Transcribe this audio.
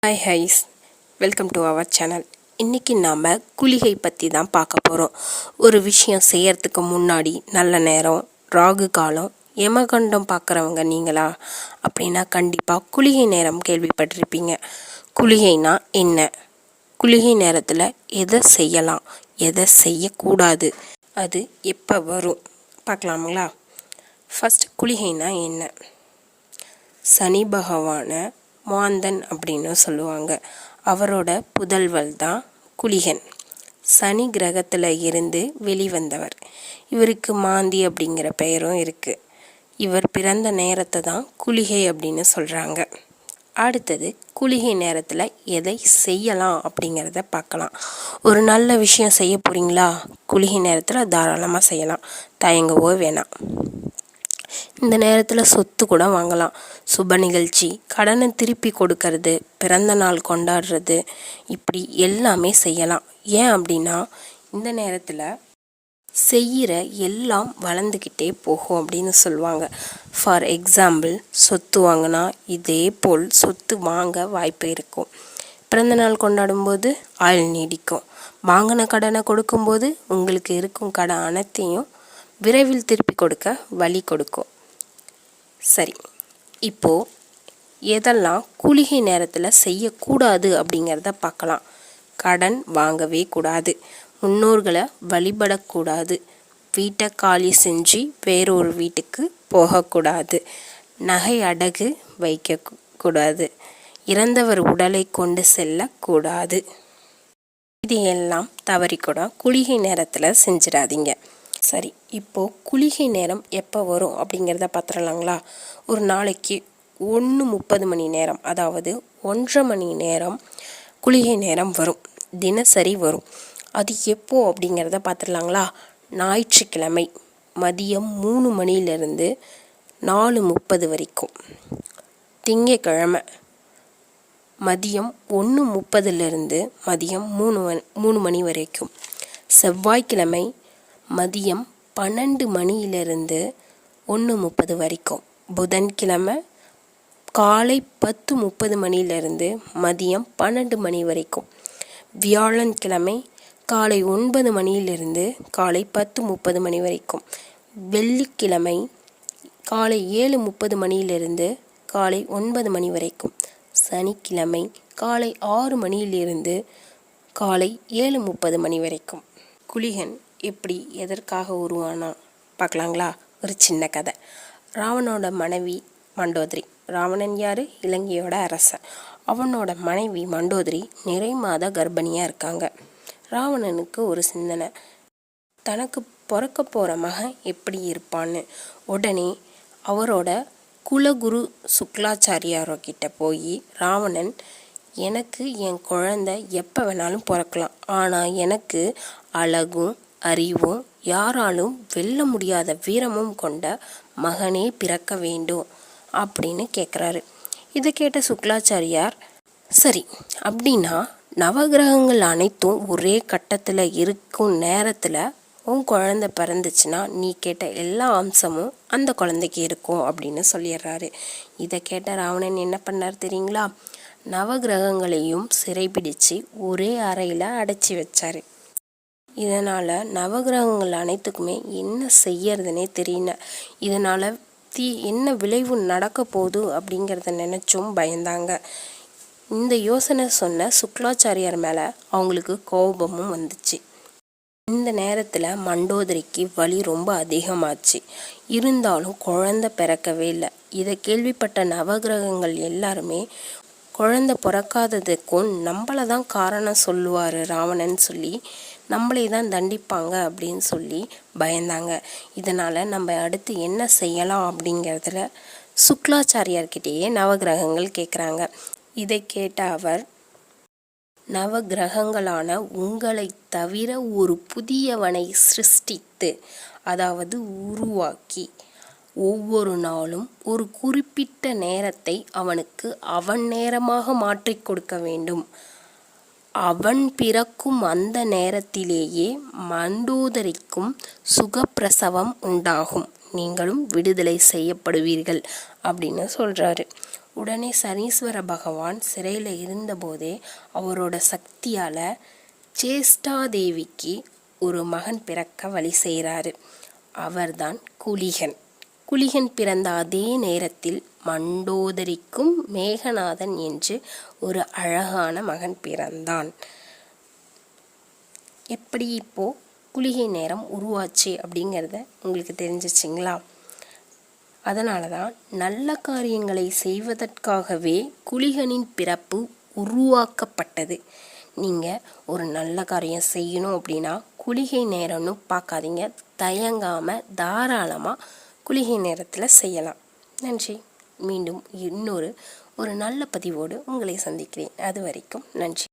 Hi guys, welcome to our channel. இன்றைக்கி நாம் குளிகை பற்றி தான் பார்க்க போகிறோம். ஒரு விஷயம் செய்யறதுக்கு முன்னாடி நல்ல நேரம், ராகு காலம், யமகண்டம் பார்க்குறவங்க நீங்களா அப்படின்னா கண்டிப்பாக குளிகை நேரம் கேள்விப்பட்டிருப்பீங்க. குளிகைனா என்ன, குளிகை நேரத்தில் எதை செய்யலாம், எதை செய்யக்கூடாது, அது எப்போ வரும் பார்க்கலாங்களா? ஃபஸ்ட் குளிகைனா என்ன? சனி பகவானை மாந்தன் அப்படின்னு சொல்லுவாங்க. அவரோட புதல்வல் தான் குளிகன். சனி கிரகத்தில் இருந்து வெளிவந்தவர். இவருக்கு மாந்தி அப்படிங்கிற பெயரும் இருக்குது. இவர் பிறந்த நேரத்தை தான் குளிகை அப்படின்னு சொல்கிறாங்க. அடுத்தது குளிகை நேரத்தில் எதை செய்யலாம் அப்படிங்கிறத பார்க்கலாம். ஒரு நல்ல விஷயம் செய்ய போகிறீங்களா, குளிகை நேரத்தில் தாராளமாக செய்யலாம், தயங்கவோ வேணாம். இந்த நேரத்தில் சொத்து கூட வாங்கலாம். சுப நிகழ்ச்சி, கடனை திருப்பி கொடுக்கறது, பிறந்த நாள் கொண்டாடுறது, இப்படி எல்லாமே செய்யலாம். ஏன் அப்படின்னா இந்த நேரத்தில் செய்கிற எல்லாம் வளர்ந்துக்கிட்டே போகும் அப்படின்னு சொல்லுவாங்க. ஃபார் எக்ஸாம்பிள், சொத்து வாங்கினா இதே போல் சொத்து வாங்க வாய்ப்பு இருக்கும். பிறந்த நாள் கொண்டாடும்போது ஆயுள் நீடிக்கும். வாங்கின கடனை கொடுக்கும்போது உங்களுக்கு இருக்கும் கடன் அனைத்தையும் விரைவில் திருப்பி கொடுக்க வழி கொடுக்கும். சரி, இப்போது எதெல்லாம் குளிகை நேரத்தில் செய்யக்கூடாது அப்படிங்கிறத பார்க்கலாம். கடன் வாங்கவே கூடாது, முன்னோர்களை வழிபடக்கூடாது, வீட்டை காலி செஞ்சு வேறொரு வீட்டுக்கு போகக்கூடாது, நகை அடகு வைக்கக்கூடாது, இறந்தவர் உடலை கொண்டு செல்லக்கூடாது. இது எல்லாம் தவறிக்கூட குளிகை நேரத்தில் செஞ்சிடாதீங்க. சரி, இப்போது குளிகை நேரம் எப்போ வரும் அப்படிங்கிறத பார்த்துடலாங்களா? ஒரு நாளைக்கு 1:30 மணி நேரம், அதாவது 1.5 மணி நேரம் குளிகை நேரம் வரும். தினசரி வரும். அது எப்போ அப்படிங்கிறத பார்த்துடலாங்களா? ஞாயிற்றுக்கிழமை மதியம் 3 மணியிலிருந்து 4:30 வரைக்கும், திங்கக்கிழமை மதியம் 1:30லிருந்து மதியம் 3 மணி வரைக்கும், செவ்வாய்க்கிழமை மதியம் 12 மணியிலிருந்து 1:30 வரைக்கும், புதன்கிழமை காலை 10:30 மணியிலிருந்து மதியம் 12 மணி வரைக்கும், வியாழன்கிழமை காலை 9 மணியிலிருந்து காலை 10:30 மணி வரைக்கும், வெள்ளிக்கிழமை காலை 7:30 மணியிலிருந்து காலை 9 மணி வரைக்கும், சனிக்கிழமை காலை 6 மணியிலிருந்து காலை 7:30 மணி வரைக்கும். குளிகன் எப்படி, எதற்காக உருவானா பார்க்கலாங்களா? ஒரு சின்ன கதை. ராவணோட மனைவி மண்டோதரி. ராவணன் யார்? இலங்கையோட அரசன். அவனோட மனைவி மண்டோதரி நிறை மாத கர்ப்பிணியாக இருக்காங்க. ராவணனுக்கு ஒரு சிந்தனை, தனக்கு பிறக்க போகிற மகன் எப்படி இருப்பான்னு. உடனே அவரோட குலகுரு சுக்லாச்சாரியார்கிட்ட போய், ராவணன், எனக்கு என் குழந்தை எப்போ வேணாலும் பிறக்கலாம், ஆனால் எனக்கு அழகும் அறிவும் யாராலும் வெல்ல முடியாத வீரமும் கொண்ட மகனே பிறக்க வேண்டும் அப்படின்னு கேட்குறாரு. இதை கேட்ட சுக்லாச்சாரியார், சரி அப்படின்னா நவகிரகங்கள் அனைத்தும் ஒரே கட்டத்தில் இருக்கும் நேரத்தில் உன் குழந்தை பிறந்துச்சுன்னா நீ கேட்ட எல்லா அம்சமும் அந்த குழந்தைக்கு இருக்கும் அப்படின்னு சொல்லிடுறாரு. இதை கேட்ட ராவணன் என்ன பண்ணார் தெரியுங்களா? நவகிரகங்களையும் சிறைபிடிச்சு ஒரே அறையில் அடைச்சி வச்சார். இதனால் நவகிரகங்கள் அனைத்துக்குமே என்ன செய்யறதுனே தெரியல. இதனால் என்ன விளைவு நடக்க போகுது அப்படிங்கிறத நினச்சும் பயந்தாங்க. இந்த யோசனை சொன்ன சுக்லாச்சாரியார் மேலே அவங்களுக்கு கோபமும் வந்துச்சு. இந்த நேரத்தில் மண்டோதரிக்கு வலி ரொம்ப அதிகமாச்சு. இருந்தாலும் குழந்தை பிறக்கவே இல்லை. இதை கேள்விப்பட்ட நவகிரகங்கள் எல்லாருமே, குழந்தை பிறக்காததுக்கும் நம்மளை தான் காரணம் சொல்லுவார் ராவணன் சொல்லி, நம்மளே தான் தண்டிப்பாங்க அப்படின்னு சொல்லி பயந்தாங்க. இதனால் நம்ம அடுத்து என்ன செய்யலாம் அப்படிங்கிறதுல சுக்லாச்சாரியார்கிட்டேயே நவகிரகங்கள் கேட்குறாங்க. இதை கேட்ட அவர், நவகிரகங்களான உங்களை தவிர ஒரு புதியவனை சிருஷ்டித்து, அதாவது உருவாக்கி, ஒவ்வொரு நாளும் ஒரு குறிப்பிட்ட நேரத்தை அவனுக்கு அவன் நேரமாக மாற்றி கொடுக்க வேண்டும். அவன் பிறக்கும் அந்த நேரத்திலேயே மண்டோதரிக்கும் சுகப்பிரசவம் உண்டாகும், நீங்களும் விடுதலை செய்யப்படுவீர்கள் அப்படின்னு சொல்கிறாரு. உடனே சனீஸ்வர பகவான் சிறையில் இருந்தபோதே அவரோட சக்தியால் சேஷ்டாதேவிக்கு ஒரு மகன் பிறக்க வழி செய்கிறாரு. அவர்தான் குளிகன். குளிகன் பிறந்த அதே நேரத்தில் மண்டோதரிக்கும் மேகநாதன் என்று ஒரு அழகான மகன் பிறந்தான். எப்படி இப்போது குளிகை நேரம் உருவாச்சு அப்படிங்கிறத உங்களுக்கு தெரிஞ்சிச்சிங்களா? அதனால தான் நல்ல காரியங்களை செய்வதற்காகவே குளிகனின் பிறப்பு உருவாக்கப்பட்டது. நீங்கள் ஒரு நல்ல காரியம் செய்யணும் அப்படின்னா குளிகை நேரம்னு பார்க்காதீங்க, தயங்காமல் தாராளமாக குளிகை நேரத்தில் செய்யலாம். நன்றி. மீண்டும் இன்னொரு நல்ல பதிவோடு உங்களை சந்திக்கிறேன். அது வரைக்கும் நன்றி.